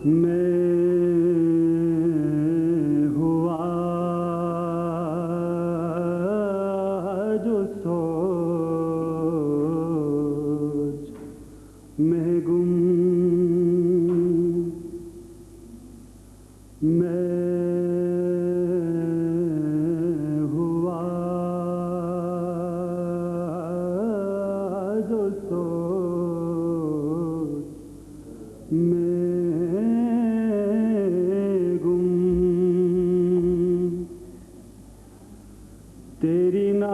मैं हुआ जो सोच में गुम, मैं हुआ जो सोच में गुम। तेरी नात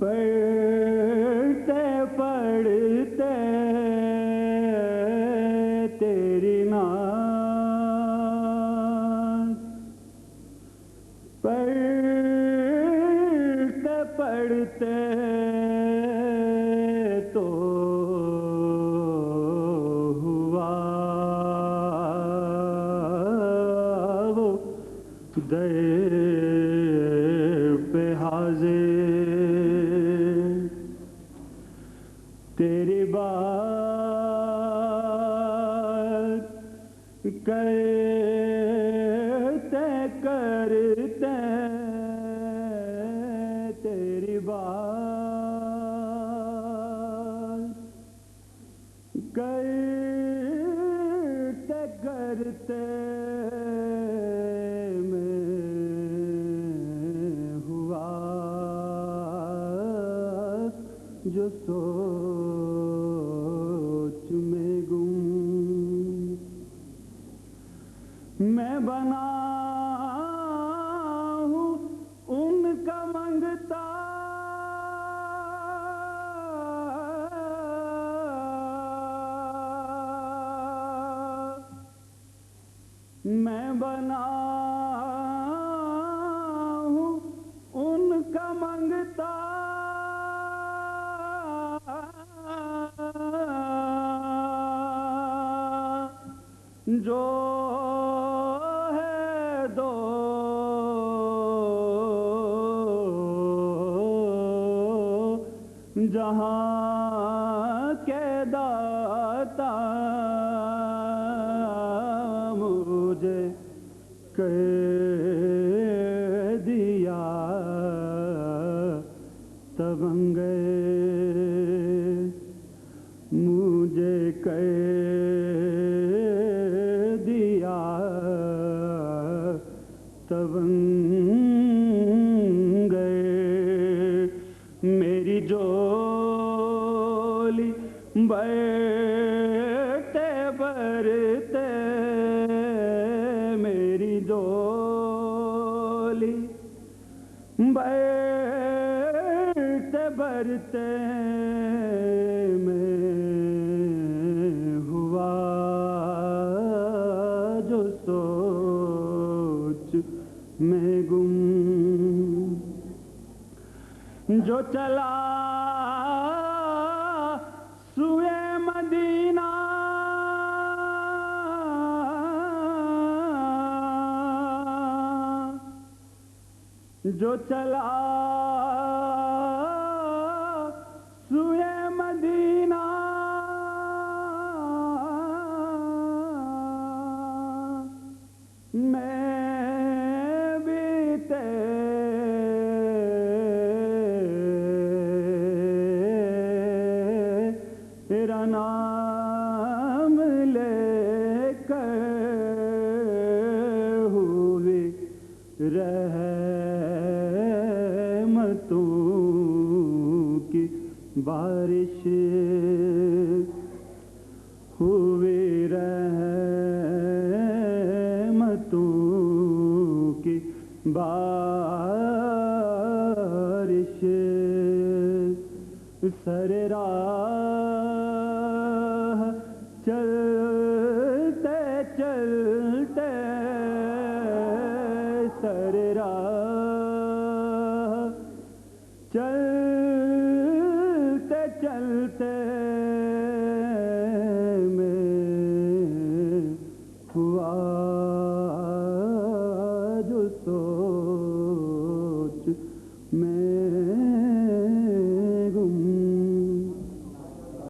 पढ़ते पढ़ते, तेरी नात पढ़ते पढ़ते तो हुआ वो दर पे हाज़िर। तेरी बात करते करते, तेरी बात करते करते मैं हुआ जो सोच में गुम। मैं बना हूँ उनका मंगता, मैं बना हूँ उनका मंगता। जो है दो जहाँ के दाता, मुझे कह दिया तबंग, मुझे कह दिया तबंग। मेरी जोली बैठते बरते, मेरी जोली बैठते बरते मैं हुआ जो सोच में गुम। जो चला सुए मदीना, जो चला सुए मदीना, मैं भी तेरा नाम लेकर हुए रहमतों की बारिश, हुए रहमतों की बारिश। सरे राह चलते चलते, सरे राह चलते चलते मैं हुआ जो सोच में